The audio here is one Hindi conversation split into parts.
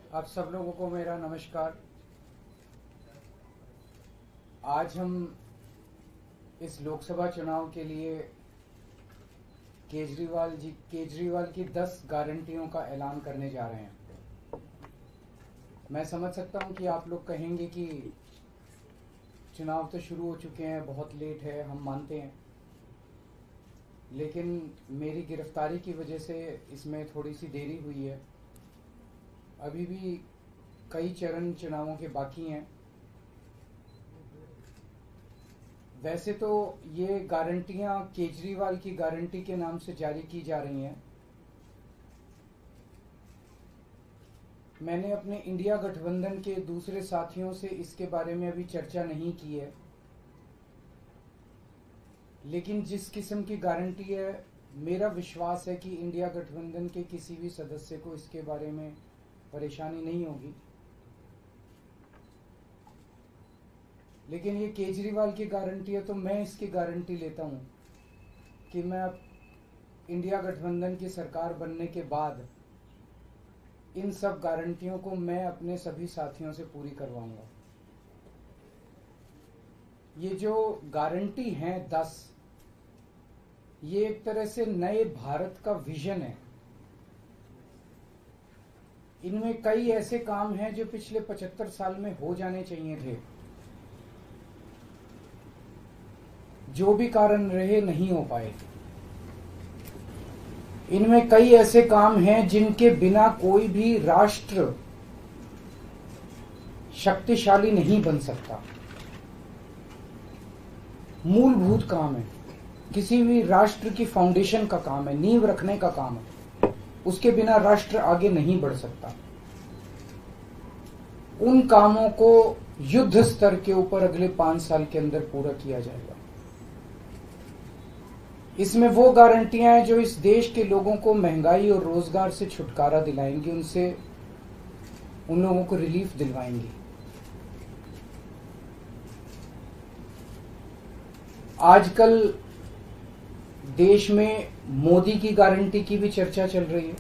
आप सब लोगों को मेरा नमस्कार। आज हम इस लोकसभा चुनाव के लिए केजरीवाल की 10 गारंटियों का ऐलान करने जा रहे हैं। मैं समझ सकता हूं कि आप लोग कहेंगे कि चुनाव तो शुरू हो चुके हैं, बहुत लेट है, हम मानते हैं, लेकिन मेरी गिरफ्तारी की वजह से इसमें थोड़ी सी देरी हुई है। अभी भी कई चरण चुनावों के बाकी हैं। वैसे तो ये गारंटियां केजरीवाल की गारंटी के नाम से जारी की जा रही हैं। मैंने अपने इंडिया गठबंधन के दूसरे साथियों से इसके बारे में अभी चर्चा नहीं की है, लेकिन जिस किस्म की गारंटी है, मेरा विश्वास है कि इंडिया गठबंधन के किसी भी सदस्य को इसके बारे में परेशानी नहीं होगी। लेकिन ये केजरीवाल की गारंटी है, तो मैं इसकी गारंटी लेता हूं कि मैं अब इंडिया गठबंधन की सरकार बनने के बाद इन सब गारंटियों को मैं अपने सभी साथियों से पूरी करवाऊंगा। ये जो गारंटी हैं 10, ये एक तरह से नए भारत का विजन है। इनमें कई ऐसे काम हैं जो पिछले 75 साल में हो जाने चाहिए थे, जो भी कारण रहे नहीं हो पाए। इनमें कई ऐसे काम हैं जिनके बिना कोई भी राष्ट्र शक्तिशाली नहीं बन सकता। मूलभूत काम है, किसी भी राष्ट्र की फाउंडेशन का काम है, नींव रखने का काम है। उसके बिना राष्ट्र आगे नहीं बढ़ सकता। उन कामों को युद्ध स्तर के ऊपर अगले 5 साल के अंदर पूरा किया जाएगा। इसमें वो गारंटियां हैं जो इस देश के लोगों को महंगाई और रोजगार से छुटकारा दिलाएंगी, उन लोगों को रिलीफ दिलवाएंगी। आजकल देश में मोदी की गारंटी की भी चर्चा चल रही है।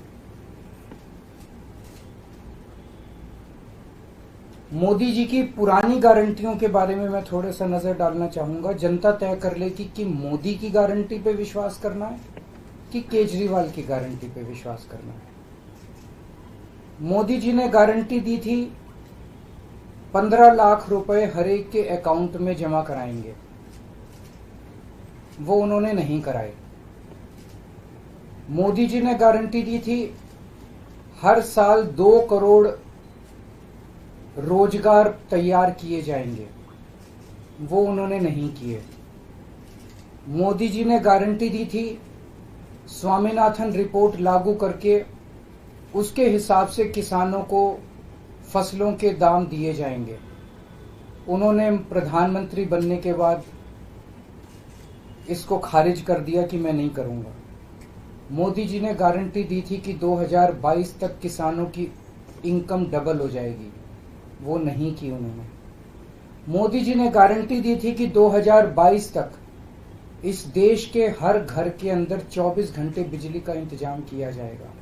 मोदी जी की पुरानी गारंटियों के बारे में मैं थोड़ा सा नजर डालना चाहूंगा। जनता तय कर लेगी कि मोदी की गारंटी पे विश्वास करना है कि केजरीवाल की गारंटी पे विश्वास करना है। मोदी जी ने गारंटी दी थी 15 लाख रुपए हर एक के अकाउंट में जमा कराएंगे, वो उन्होंने नहीं कराए। मोदी जी ने गारंटी दी थी हर साल 2 करोड़ रोजगार तैयार किए जाएंगे, वो उन्होंने नहीं किए। मोदी जी ने गारंटी दी थी स्वामीनाथन रिपोर्ट लागू करके उसके हिसाब से किसानों को फसलों के दाम दिए जाएंगे, उन्होंने प्रधानमंत्री बनने के बाद इसको खारिज कर दिया कि मैं नहीं करूंगा। मोदी जी ने गारंटी दी थी कि 2022 तक किसानों की इनकम डबल हो जाएगी, वो नहीं की उन्होंने। मोदी जी ने गारंटी दी थी कि 2022 तक इस देश के हर घर के अंदर 24 घंटे बिजली का इंतजाम किया जाएगा।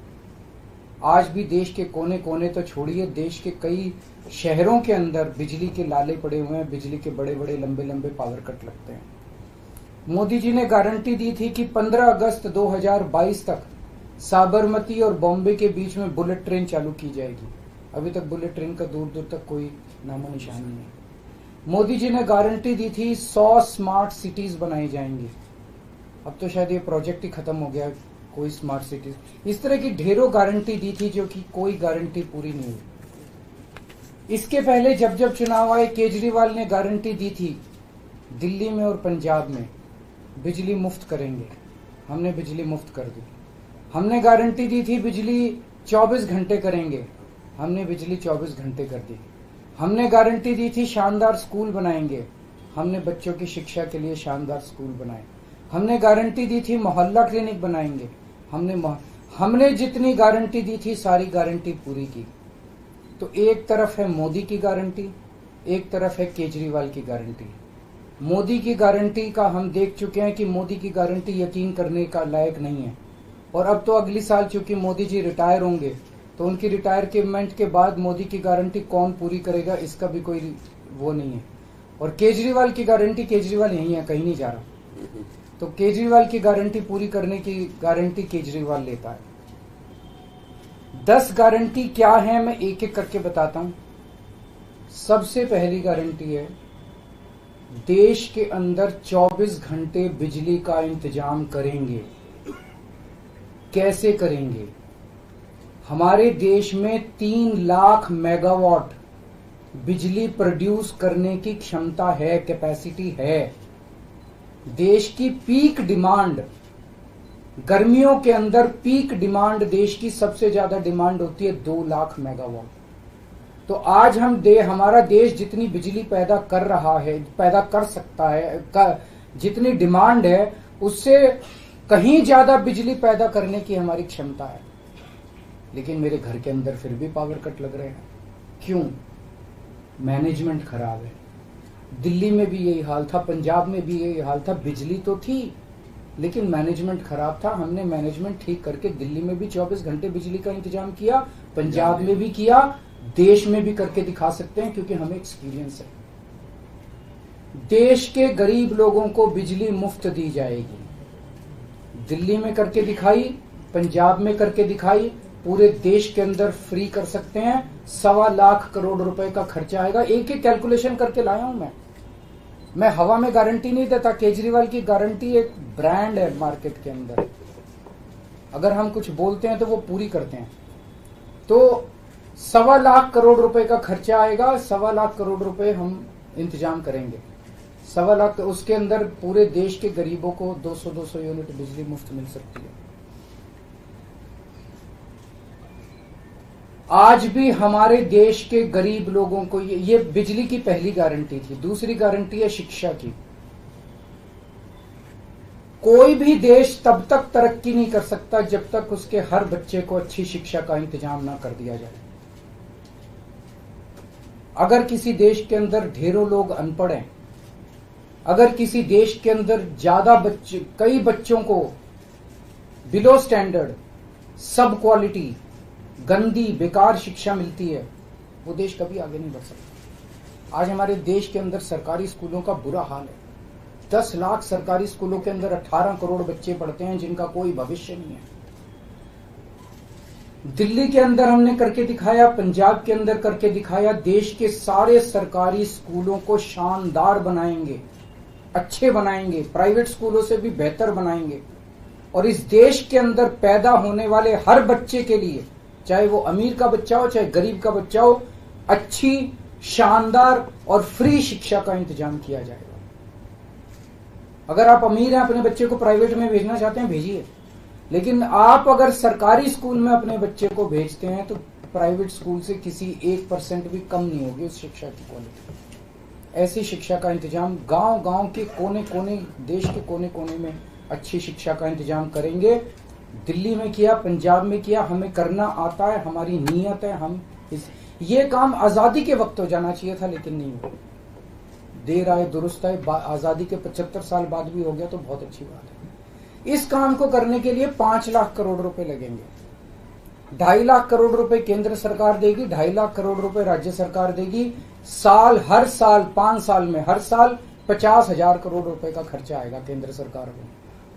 आज भी देश के कोने कोने तो छोड़िए, देश के कई शहरों के अंदर बिजली के लाले पड़े हुए हैं, बिजली के बड़े बड़े लंबे लंबे पावर कट लगते हैं। मोदी जी ने गारंटी दी थी कि 15 अगस्त 2022 तक साबरमती और बॉम्बे के बीच में बुलेट ट्रेन चालू की जाएगी। अभी तक बुलेट ट्रेन का दूर दूर तक कोई नामो निशान नहीं है। मोदी जी ने गारंटी दी थी 100 स्मार्ट सिटीज बनाई जाएंगी। अब तो शायद ये प्रोजेक्ट ही खत्म हो गया, कोई स्मार्ट सिटीज। इस तरह की ढेरों गारंटी दी थी जो कि कोई गारंटी पूरी नहीं हुई। इसके पहले जब जब चुनाव आए, केजरीवाल ने गारंटी दी थी दिल्ली में और पंजाब में बिजली मुफ्त करेंगे, हमने बिजली मुफ्त कर दी। हमने गारंटी दी थी बिजली 24 घंटे करेंगे, हमने बिजली 24 घंटे कर दी। हमने गारंटी दी थी शानदार स्कूल बनाएंगे, हमने बच्चों की शिक्षा के लिए शानदार स्कूल बनाए। हमने गारंटी दी थी मोहल्ला क्लिनिक बनाएंगे, हमने जितनी गारंटी दी थी सारी गारंटी पूरी की। तो एक तरफ है मोदी की गारंटी, एक तरफ है केजरीवाल की गारंटी। मोदी की गारंटी का हम देख चुके हैं कि मोदी की गारंटी यकीन करने का लायक नहीं है। और अब तो अगली साल चूंकि मोदी जी रिटायर होंगे, तो उनकी रिटायरमेंट के बाद मोदी की गारंटी कौन पूरी करेगा, इसका भी कोई वो नहीं है। और केजरीवाल की गारंटी, केजरीवाल यही है, कहीं नहीं जा रहा, तो केजरीवाल की गारंटी पूरी करने की गारंटी केजरीवाल लेता है। 10 गारंटी क्या है मैं एक एक करके बताता हूं। सबसे पहली गारंटी है, देश के अंदर 24 घंटे बिजली का इंतजाम करेंगे। कैसे करेंगे? हमारे देश में 3 लाख मेगावाट बिजली प्रोड्यूस करने की क्षमता है, कैपेसिटी है। देश की पीक डिमांड, गर्मियों के अंदर पीक डिमांड, देश की सबसे ज्यादा डिमांड होती है 2 लाख मेगावाट। तो आज हमारा देश जितनी बिजली पैदा कर रहा है, पैदा कर सकता है, जितनी डिमांड है उससे कहीं ज्यादा बिजली पैदा करने की हमारी क्षमता है। लेकिन मेरे घर के अंदर फिर भी पावर कट लग रहे हैं। क्यों? मैनेजमेंट खराब है। दिल्ली में भी यही हाल था, पंजाब में भी यही हाल था। बिजली तो थी लेकिन मैनेजमेंट खराब था। हमने मैनेजमेंट ठीक करके दिल्ली में भी 24 घंटे बिजली का इंतजाम किया, पंजाब में भी किया, देश में भी करके दिखा सकते हैं क्योंकि हमें एक्सपीरियंस है। देश के गरीब लोगों को बिजली मुफ्त दी जाएगी। दिल्ली में करके दिखाई, पंजाब में करके दिखाई, पूरे देश के अंदर फ्री कर सकते हैं। 1.25 लाख करोड़ रुपए का खर्चा आएगा। एक एक कैलकुलेशन करके लाया हूं मैं हवा में गारंटी नहीं देता। केजरीवाल की गारंटी एक ब्रांड है मार्केट के अंदर। अगर हम कुछ बोलते हैं तो वो पूरी करते हैं। तो 1.25 लाख करोड़ रुपए का खर्चा आएगा। 1.25 लाख करोड़ रुपए हम इंतजाम करेंगे। 1.25 लाख, उसके अंदर पूरे देश के गरीबों को 200 यूनिट बिजली मुफ्त मिल सकती है। आज भी हमारे देश के गरीब लोगों को ये बिजली की पहली गारंटी थी। दूसरी गारंटी है शिक्षा की। कोई भी देश तब तक तरक्की नहीं कर सकता जब तक उसके हर बच्चे को अच्छी शिक्षा का इंतजाम ना कर दिया जाए। अगर किसी देश के अंदर ढेरों लोग अनपढ़ हैं, अगर किसी देश के अंदर ज्यादा बच्चे, कई बच्चों को बिलो स्टैंडर्ड, सब क्वालिटी, गंदी बेकार शिक्षा मिलती है, वो देश कभी आगे नहीं बढ़ सकता। आज हमारे देश के अंदर सरकारी स्कूलों का बुरा हाल है। 10 लाख सरकारी स्कूलों के अंदर 18 करोड़ बच्चे पढ़ते हैं जिनका कोई भविष्य नहीं है। दिल्ली के अंदर हमने करके दिखाया, पंजाब के अंदर करके दिखाया। देश के सारे सरकारी स्कूलों को शानदार बनाएंगे, अच्छे बनाएंगे, प्राइवेट स्कूलों से भी बेहतर बनाएंगे। और इस देश के अंदर पैदा होने वाले हर बच्चे के लिए, चाहे वो अमीर का बच्चा हो चाहे गरीब का बच्चा हो, अच्छी, शानदार और फ्री शिक्षा का इंतजाम किया जाएगा। अगर आप अमीर हैं, अपने बच्चे को प्राइवेट में भेजना चाहते हैं, भेजिए। लेकिन आप अगर सरकारी स्कूल में अपने बच्चे को भेजते हैं तो प्राइवेट स्कूल से किसी 1% भी कम नहीं होगी उस शिक्षा की क्वालिटी। ऐसी शिक्षा का इंतजाम गांव-गांव के कोने-कोने, देश के कोने-कोने में अच्छी शिक्षा का इंतजाम करेंगे। दिल्ली में किया, पंजाब में किया, हमें करना आता है, हमारी नीयत है। ये काम आजादी के वक्त हो जाना चाहिए था लेकिन नहीं हुआ। देर आए दुरुस्त आए, आजादी के 75 साल बाद भी हो गया तो बहुत अच्छी बात है। इस काम को करने के लिए 5 लाख करोड़ रुपए लगेंगे। 2.5 लाख करोड़ रुपए केंद्र सरकार देगी, 2.5 लाख करोड़ रुपए राज्य सरकार देगी। हर साल 5 साल में हर साल 50,000 करोड़ रुपए का खर्चा आएगा केंद्र सरकार को।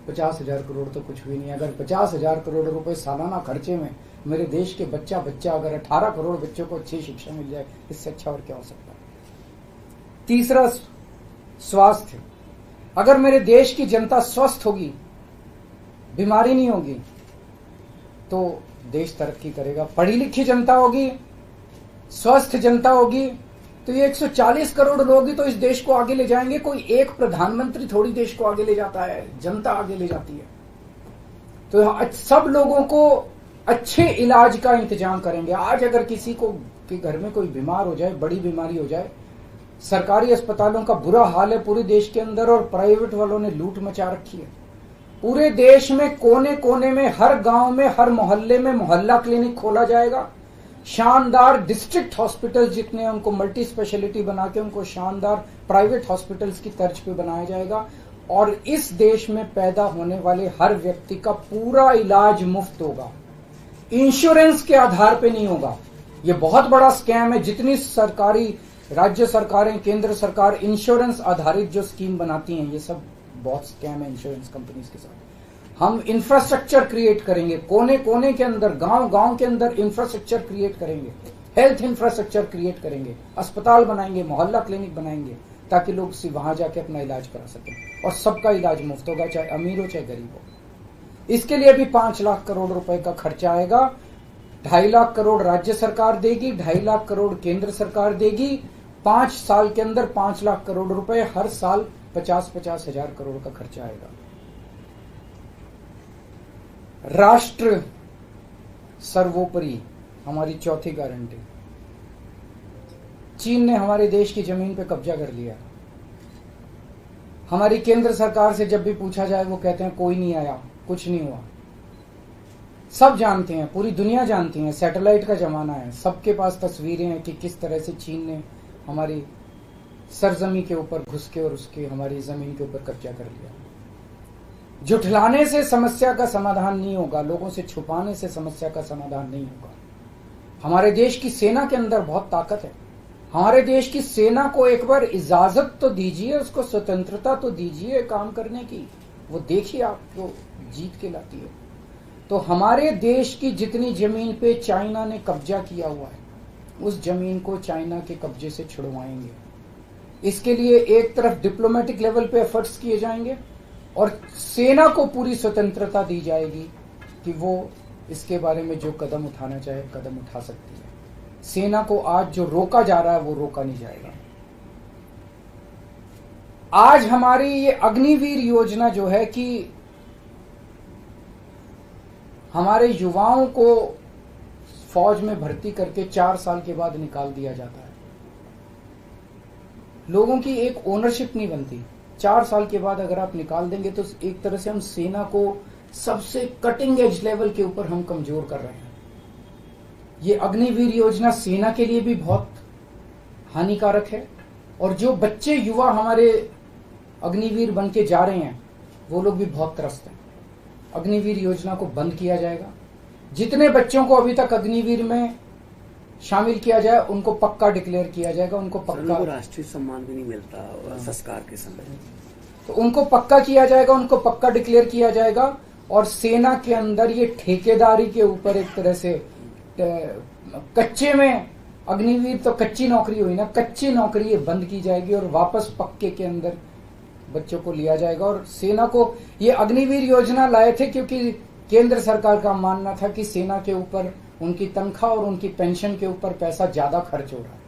50,000 करोड़ तो कुछ भी नहीं। अगर 50,000 करोड़ रुपए सालाना खर्चे में मेरे देश के बच्चा अगर 18 करोड़ बच्चों को अच्छी शिक्षा मिल जाए, इससे अच्छा और क्या हो सकता है। तीसरा, स्वास्थ्य। अगर मेरे देश की जनता स्वस्थ होगी, बीमारी नहीं होगी, तो देश तरक्की करेगा। पढ़ी लिखी जनता होगी, स्वस्थ जनता होगी, तो ये 140 करोड़ लोग ही तो इस देश को आगे ले जाएंगे। कोई एक प्रधानमंत्री थोड़ी देश को आगे ले जाता है, जनता आगे ले जाती है। तो सब लोगों को अच्छे इलाज का इंतजाम करेंगे। आज अगर किसी को के घर में कोई बीमार हो जाए, बड़ी बीमारी हो जाए, सरकारी अस्पतालों का बुरा हाल है पूरे देश के अंदर, और प्राइवेट वालों ने लूट मचा रखी है। पूरे देश में कोने कोने में, हर गांव में, हर मोहल्ले में मोहल्ला क्लिनिक खोला जाएगा। शानदार डिस्ट्रिक्ट हॉस्पिटल जितने, उनको मल्टी स्पेशलिटी बना के उनको शानदार प्राइवेट हॉस्पिटल्स की तर्ज पे बनाया जाएगा। और इस देश में पैदा होने वाले हर व्यक्ति का पूरा इलाज मुफ्त होगा। इंश्योरेंस के आधार पे नहीं होगा। ये बहुत बड़ा स्कैम है। जितनी सरकारी राज्य सरकारें, केंद्र सरकार इंश्योरेंस आधारित जो स्कीम बनाती हैं, ये सब बहुत स्कैम है इंश्योरेंस कंपनीज के साथ। हम इंफ्रास्ट्रक्चर क्रिएट करेंगे, कोने कोने के अंदर, गांव गांव के अंदर इंफ्रास्ट्रक्चर क्रिएट करेंगे, हेल्थ इंफ्रास्ट्रक्चर क्रिएट करेंगे, अस्पताल बनाएंगे, मोहल्ला क्लिनिक बनाएंगे, ताकि लोग वहां जाके अपना इलाज करा सकें। और सबका इलाज मुफ्त होगा, चाहे अमीर हो चाहे गरीब हो। इसके लिए भी 5 लाख करोड़ रुपए का खर्चा आएगा। 2.5 लाख करोड़ राज्य सरकार देगी, 2.5 लाख करोड़ केंद्र सरकार देगी। 5 साल के अंदर 5 लाख करोड़ रुपए, हर साल 50-50 हजार करोड़ का खर्चा आएगा। राष्ट्र सर्वोपरि हमारी चौथी गारंटी। चीन ने हमारे देश की जमीन पे कब्जा कर लिया। हमारी केंद्र सरकार से जब भी पूछा जाए वो कहते हैं कोई नहीं आया, कुछ नहीं हुआ। सब जानते हैं, पूरी दुनिया जानती है, सैटेलाइट का जमाना है, सबके पास तस्वीरें हैं कि किस तरह से चीन ने हमारी सरजमी के ऊपर घुस के और उसकी हमारी जमीन के ऊपर कब्जा कर लिया। झुठलाने से समस्या का समाधान नहीं होगा, लोगों से छुपाने से समस्या का समाधान नहीं होगा। हमारे देश की सेना के अंदर बहुत ताकत है। हमारे देश की सेना को एक बार इजाजत तो दीजिए, उसको स्वतंत्रता तो दीजिए काम करने की। वो देखिए आपको जीत के लाती है। तो हमारे देश की जितनी जमीन पे चाइना ने कब्जा किया हुआ है, उस जमीन को चाइना के कब्जे से छुड़वाएंगे। इसके लिए एक तरफ डिप्लोमेटिक लेवल पे एफर्ट्स किए जाएंगे और सेना को पूरी स्वतंत्रता दी जाएगी कि वो इसके बारे में जो कदम उठाना चाहे कदम उठा सकती है। सेना को आज जो रोका जा रहा है वो रोका नहीं जाएगा। आज हमारी ये अग्निवीर योजना जो है कि हमारे युवाओं को फौज में भर्ती करके 4 साल के बाद निकाल दिया जाता है। लोगों की एक ओनरशिप नहीं बनती। 4 साल के बाद अगर आप निकाल देंगे तो एक तरह से हम सेना को सबसे कटिंग एज लेवल के ऊपर हम कमजोर कर रहे हैं। ये अग्निवीर योजना सेना के लिए भी बहुत हानिकारक है और जो बच्चे युवा हमारे अग्निवीर बन के जा रहे हैं वो लोग भी बहुत त्रस्त हैं। अग्निवीर योजना को बंद किया जाएगा। जितने बच्चों को अभी तक अग्निवीर में शामिल किया जाए उनको पक्का डिक्लेयर किया जाएगा। उनको पक्का राष्ट्रीय सम्मान भी नहीं मिलता संस्कार के समय, तो उनको पक्का किया जाएगा, उनको पक्का डिक्लेयर किया जाएगा। और सेना के अंदर ये ठेकेदारी के ऊपर एक तरह से कच्चे में अग्निवीर तो कच्ची नौकरी हुई ना, कच्ची नौकरी ये बंद की जाएगी और वापस पक्के के अंदर बच्चों को लिया जाएगा। और सेना को ये अग्निवीर योजना लाए थे क्योंकि केंद्र सरकार का मानना था कि सेना के ऊपर उनकी तनख्वाह और उनकी पेंशन के ऊपर पैसा ज्यादा खर्च हो रहा है।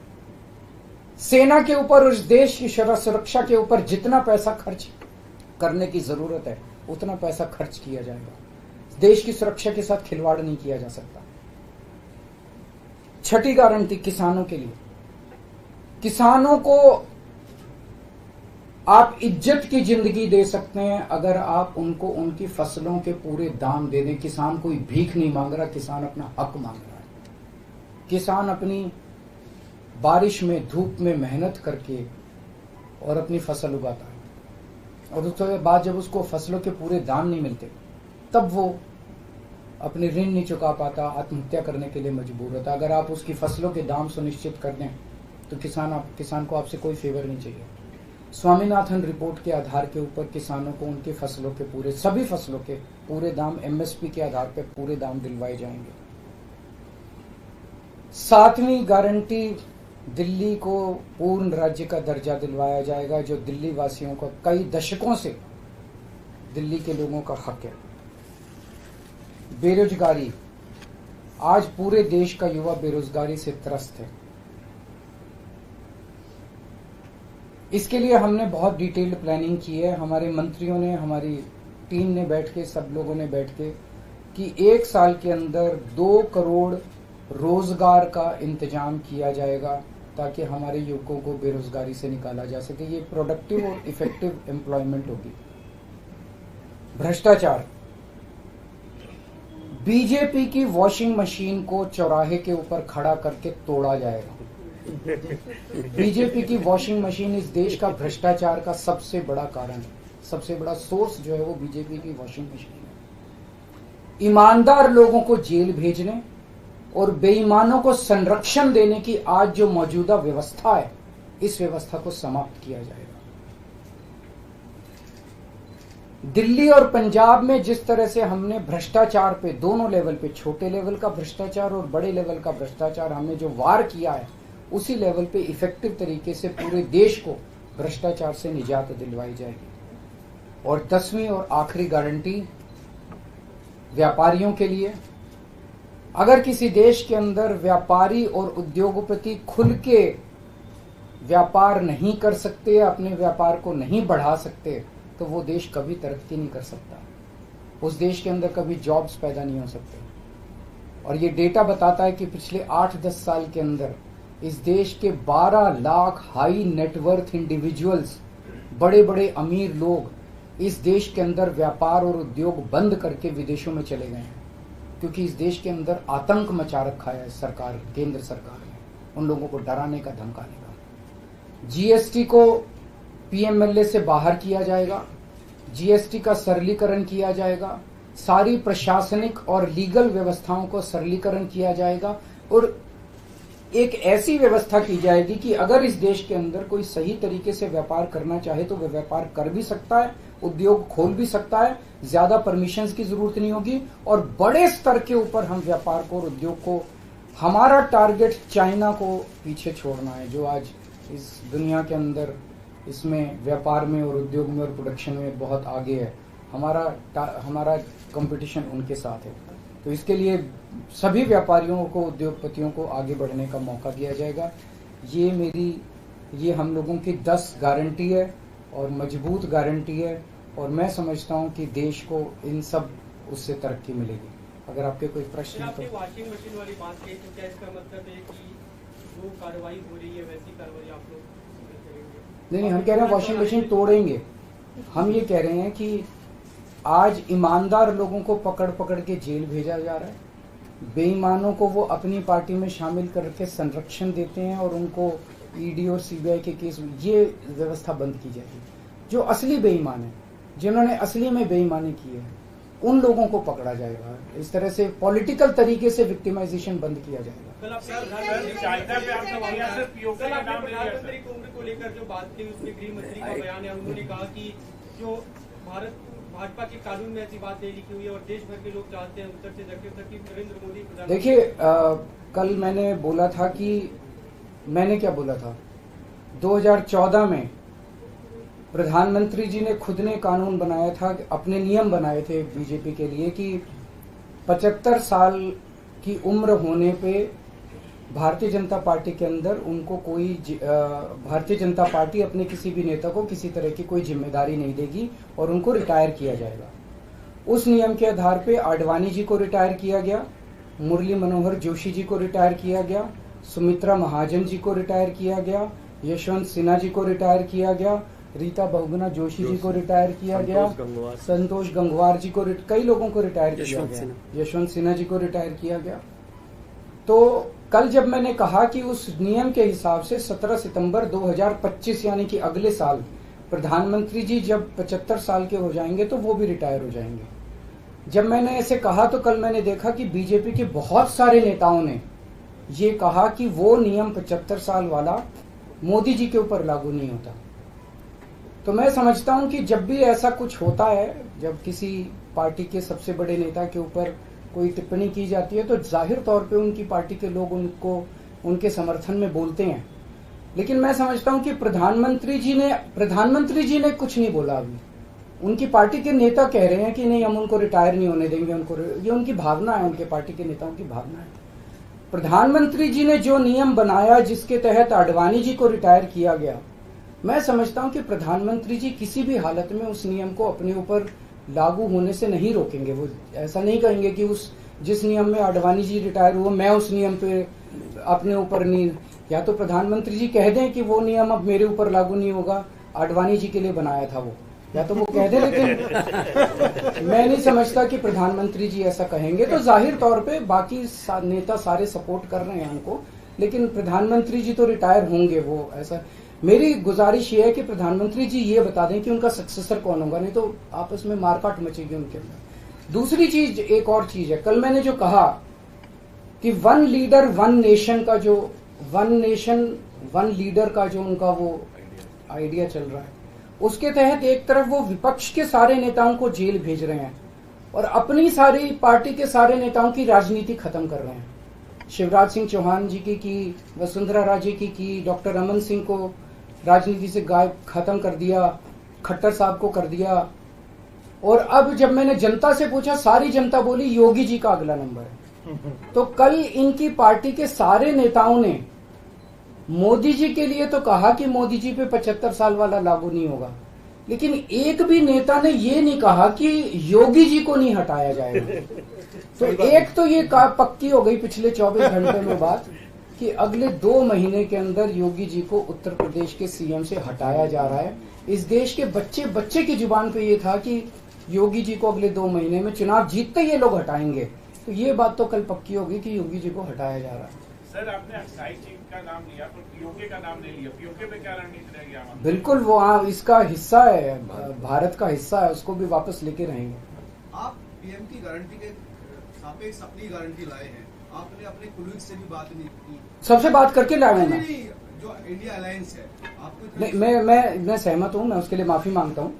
सेना के ऊपर, उस देश की सुरक्षा के ऊपर जितना पैसा खर्च करने की जरूरत है उतना पैसा खर्च किया जाएगा। देश की सुरक्षा के साथ खिलवाड़ नहीं किया जा सकता। छठी गारंटी किसानों के लिए। किसानों को आप इज्जत की जिंदगी दे सकते हैं अगर आप उनको उनकी फसलों के पूरे दाम दे दें। किसान कोई भीख नहीं मांग रहा, किसान अपना हक मांग रहा है। किसान अपनी बारिश में, धूप में मेहनत करके और अपनी फसल उगाता है और उसके बाद जब उसको फसलों के पूरे दाम नहीं मिलते तब वो अपने ऋण नहीं चुका पाता, आत्महत्या करने के लिए मजबूर होता। अगर आप उसकी फसलों के दाम सुनिश्चित कर दें तो किसान को आपसे कोई फेवर नहीं चाहिए। स्वामीनाथन रिपोर्ट के आधार के ऊपर किसानों को उनकी फसलों के सभी फसलों के पूरे दाम एमएसपी के आधार पर पूरे दाम दिलवाए जाएंगे। 7वीं गारंटी, दिल्ली को पूर्ण राज्य का दर्जा दिलवाया जाएगा, जो दिल्ली वासियों को कई दशकों से दिल्ली के लोगों का हक है। बेरोजगारी, आज पूरे देश का युवा बेरोजगारी से त्रस्त है। इसके लिए हमने बहुत डिटेल्ड प्लानिंग की है। हमारे मंत्रियों ने, हमारी टीम ने बैठ के, सब लोगों ने बैठ के कि 1 साल के अंदर 2 करोड़ रोजगार का इंतजाम किया जाएगा ताकि हमारे युवकों को बेरोजगारी से निकाला जा सके। ये प्रोडक्टिव और इफेक्टिव एम्प्लॉयमेंट होगी। भ्रष्टाचार, बीजेपी की वॉशिंग मशीन को चौराहे के ऊपर खड़ा करके तोड़ा जाएगा। बीजेपी की वॉशिंग मशीन इस देश का भ्रष्टाचार का सबसे बड़ा कारण है। सबसे बड़ा सोर्स जो है वो बीजेपी की वॉशिंग मशीन है। ईमानदार लोगों को जेल भेजने और बेईमानों को संरक्षण देने की आज जो मौजूदा व्यवस्था है, इस व्यवस्था को समाप्त किया जाएगा। दिल्ली और पंजाब में जिस तरह से हमने भ्रष्टाचार पे दोनों लेवल पे, छोटे लेवल का भ्रष्टाचार और बड़े लेवल का भ्रष्टाचार हमने जो वार किया है, उसी लेवल पे इफेक्टिव तरीके से पूरे देश को भ्रष्टाचार से निजात दिलवाई जाएगी। और 10वीं और आखिरी गारंटी व्यापारियों के लिए, अगर किसी देश के अंदर व्यापारी और उद्योगपति खुल के व्यापार नहीं कर सकते, अपने व्यापार को नहीं बढ़ा सकते, तो वो देश कभी तरक्की नहीं कर सकता। उस देश के अंदर कभी जॉब्स पैदा नहीं हो सकते। और ये डेटा बताता है कि पिछले 8-10 साल के अंदर इस देश के 12 लाख हाई नेटवर्थ इंडिविजुअल्स, बड़े बड़े अमीर लोग इस देश के अंदर व्यापार और उद्योग बंद करके विदेशों में चले गए हैं, क्योंकि इस देश के अंदर आतंक मचा रखा है सरकार, केंद्र सरकार ने, उन लोगों को डराने का, धमकाने का। जीएसटी को पीएमएलए से बाहर किया जाएगा, जीएसटी का सरलीकरण किया जाएगा, सारी प्रशासनिक और लीगल व्यवस्थाओं को सरलीकरण किया जाएगा और एक ऐसी व्यवस्था की जाएगी कि अगर इस देश के अंदर कोई सही तरीके से व्यापार करना चाहे तो वह व्यापार कर भी सकता है, उद्योग खोल भी सकता है, ज्यादा परमिशंस की जरूरत नहीं होगी और बड़े स्तर के ऊपर हम व्यापार को और उद्योग को, हमारा टारगेट चाइना को पीछे छोड़ना है, जो आज इस दुनिया के अंदर इसमें व्यापार में और उद्योग में और प्रोडक्शन में बहुत आगे है। हमारा कंपटीशन उनके साथ है। तो इसके लिए सभी व्यापारियों को, उद्योगपतियों को आगे बढ़ने का मौका दिया जाएगा। ये हम लोगों की 10 गारंटी है और मजबूत गारंटी है और मैं समझता हूं कि देश को इन सब उससे तरक्की मिलेगी। अगर आपके कोई प्रश्न आपने वॉशिंग मशीन वाली बात की, तो क्या इसका मतलब है कि जो कार्रवाई हो रही है वैसी कार्रवाई आप लोग करेंगे? नहीं, हम कह रहे हैं वॉशिंग मशीन तोड़ेंगे। हम ये कह रहे हैं कि आज ईमानदार लोगों को पकड़ पकड़ के जेल भेजा जा रहा है, बेईमानों को वो अपनी पार्टी में शामिल करके संरक्षण देते हैं और उनको ईडी और सीबीआई के केस में, ये व्यवस्था बंद की जाएगी। जो असली बेईमान है, जिन्होंने असली में बेईमानी की है, उन लोगों को पकड़ा जाएगा। इस तरह से पॉलिटिकल तरीके से विक्टिमाइजेशन बंद किया जाएगा। कल आपने प्रधानमंत्री की उम्र को लेकर जो बात की, उसमें गृह मंत्री का बयान है, उन्होंने कहा कि जो भाजपा के कानून में ऐसी बात नहीं लिखी हुई है और देश भर के लोग चाहते हैं उत्तर से दक्षिण तक की नरेंद्र मोदी प्रधानमंत्री। देखिए, कल मैंने बोला था कि मैंने क्या बोला था, 2014 में प्रधानमंत्री जी ने खुद ने कानून बनाया था, अपने नियम बनाए थे बीजेपी के लिए कि 75 साल की उम्र होने पे भारतीय जनता पार्टी के अंदर उनको कोई भारतीय जनता पार्टी अपने किसी भी नेता को किसी तरह की कोई जिम्मेदारी नहीं देगी और उनको रिटायर किया जाएगा। उस नियम के आधार पे आडवाणी जी को रिटायर किया गया, मुरली मनोहर जोशी जी को रिटायर किया गया, सुमित्रा महाजन जी को रिटायर किया गया, यशवंत सिन्हा जी को रिटायर किया गया, रीता बहुगुणा जोशी जी को रिटायर किया गया, संतोष गंगवार जी को, कई लोगों को रिटायर किया गया, यशवंत सिन्हा जी को रिटायर किया गया। तो कल जब मैंने कहा कि उस नियम के हिसाब से 17 सितंबर 2025 यानी कि अगले साल प्रधानमंत्री जी जब 75 साल के हो जाएंगे तो वो भी रिटायर हो जाएंगे। जब मैंने ऐसे कहा तो कल मैंने देखा कि बीजेपी के बहुत सारे नेताओं ने ये कहा कि वो नियम 75 साल वाला मोदी जी के ऊपर लागू नहीं होता। तो मैं समझता हूं कि जब भी ऐसा कुछ होता है, जब किसी पार्टी के सबसे बड़े नेता के ऊपर कोई टिप्पणी की जाती है तो जाहिर तौर पे उनकी पार्टी के लोग उनको उनके समर्थन में बोलते हैं। लेकिन मैं समझता हूं कि प्रधानमंत्री जी ने कुछ नहीं बोला। अभी उनकी पार्टी के नेता कह रहे हैं कि नहीं, हम उनको रिटायर नहीं होने देंगे, ये उनकी भावना है, उनके पार्टी के नेताओं की भावना है। प्रधानमंत्री जी ने जो नियम बनाया जिसके तहत आडवाणी जी को रिटायर किया गया, मैं समझता हूं कि प्रधानमंत्री जी किसी भी हालत में उस नियम को अपने ऊपर लागू होने से नहीं रोकेंगे। वो ऐसा नहीं कहेंगे कि उस जिस नियम में आडवाणी जी रिटायर हुआ मैं उस नियम पे अपने ऊपर नहीं, या तो प्रधानमंत्री जी कह दें कि वो नियम अब मेरे ऊपर लागू नहीं होगा, आडवाणी जी के लिए बनाया था वो, या तो वो कह दें। लेकिन मैं नहीं समझता कि प्रधानमंत्री जी ऐसा कहेंगे। तो जाहिर तौर पे बाकी नेता सारे सपोर्ट कर रहे हैं उनको, लेकिन प्रधानमंत्री जी तो रिटायर होंगे। वो ऐसा, मेरी गुजारिश ये है कि प्रधानमंत्री जी ये बता दें कि उनका सक्सेसर कौन होगा, नहीं तो आपस में मारकाट मचेगी उनके अंदर। दूसरी चीज, एक और चीज है, कल मैंने जो कहा कि वन लीडर वन नेशन का जो वन नेशन वन लीडर का जो उनका वो आइडिया चल रहा है, उसके तहत एक तरफ वो विपक्ष के सारे नेताओं को जेल भेज रहे हैं और अपनी सारी पार्टी के सारे नेताओं की राजनीति खत्म कर रहे हैं। शिवराज सिंह चौहान जी की, वसुंधरा राजे की, डॉक्टर रमन सिंह को राजनीति से गायब खत्म कर दिया, खट्टर साहब को कर दिया। और अब जब मैंने जनता से पूछा, सारी जनता बोली योगी जी का अगला नंबर है। तो कल इनकी पार्टी के सारे नेताओं ने मोदी जी के लिए तो कहा कि मोदी जी पे 75 साल वाला लागू नहीं होगा, लेकिन एक भी नेता ने ये नहीं कहा कि योगी जी को नहीं हटाया जाएगा। तो एक तो ये पक्की हो गई पिछले 24 घंटे में बात कि अगले 2 महीने के अंदर योगी जी को उत्तर प्रदेश के सीएम से हटाया जा रहा है। इस देश के बच्चे बच्चे की जुबान पे ये था कि योगी जी को अगले 2 महीने में चुनाव जीतते ये लोग हटाएंगे। तो ये बात तो कल पक्की होगी कि योगी जी को हटाया जा रहा है। सर, आपने अक्साई चीफ का नाम लिया पर पीओके का नाम नहीं लिया। पीओके पे क्या रणनीति रहेगी हमारी? बिल्कुल, वो इसका हिस्सा है, भारत का हिस्सा है, उसको भी वापस लेके रहेंगे। आप पीएम की गारंटी के सापेक्ष अपनी गारंटी लाए हैं, आपने अपने कुलीग से भी बात नहीं की। सबसे बात करके लाया हूं मैं। जो इंडिया अलायंस है आपको नहीं, मैं सहमत हूं, मैं उसके लिए माफी मांगता हूं।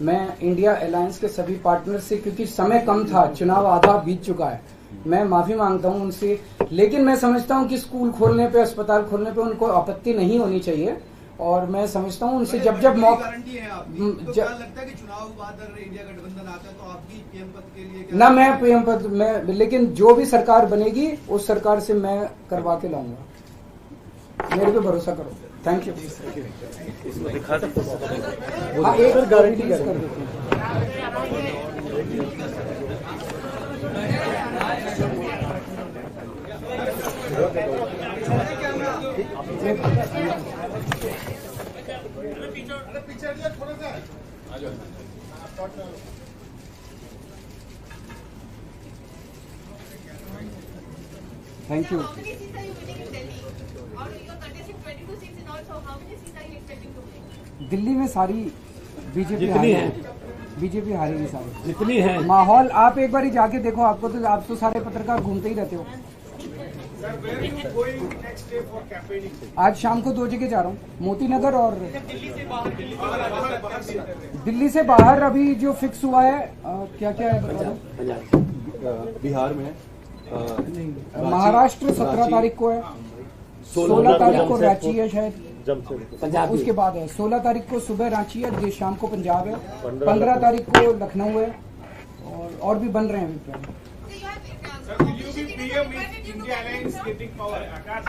मैं इंडिया अलायंस के सभी पार्टनर से, क्योंकि समय कम था, चुनाव आधा बीत चुका है, मैं माफी मांगता हूं उनसे। लेकिन मैं समझता हूं कि स्कूल खोलने पे, अस्पताल खोलने पे उनको आपत्ति नहीं होनी चाहिए और मैं समझता हूं उनसे जब मौका गारंटी है आपकी, तो क्या लगता है कि चुनाव बाद अगर इंडिया गठबंधन आता है तो आपकी पीएम पद के लिए ना, मैं पीएम पद में, लेकिन जो भी सरकार बनेगी उस सरकार से मैं करवा के लाऊंगा, मेरे पे भरोसा करो। Thank you. हाँ, एक गारंटी कर देते हैं। Thank you. How many seats are you winning in Delhi? Or you're contesting 22 seats in all, so how many seats are you expecting to win? Delhi में सारी बीजेपी हारेगी सारी जितनी है। माहौल आप एक बार ही जाके देखो, आपको तो, आप तो सारे पत्रकार घूमते ही रहते हो। आज शाम को 2 जगह जा रहा हूँ, मोती नगर और दिल्ली से बाहर। अभी जो फिक्स हुआ है क्या क्या है, बिहार में महाराष्ट्र 17 तारीख को है, 16 तारीख को रांची है शायद, उसके बाद है 16 तारीख को सुबह रांची है, शाम को पंजाब है, 15 तारीख को लखनऊ है और भी बन रहे हैं अभी plan. So you have Sir, will you be PM if India Alliance getting power? Akash?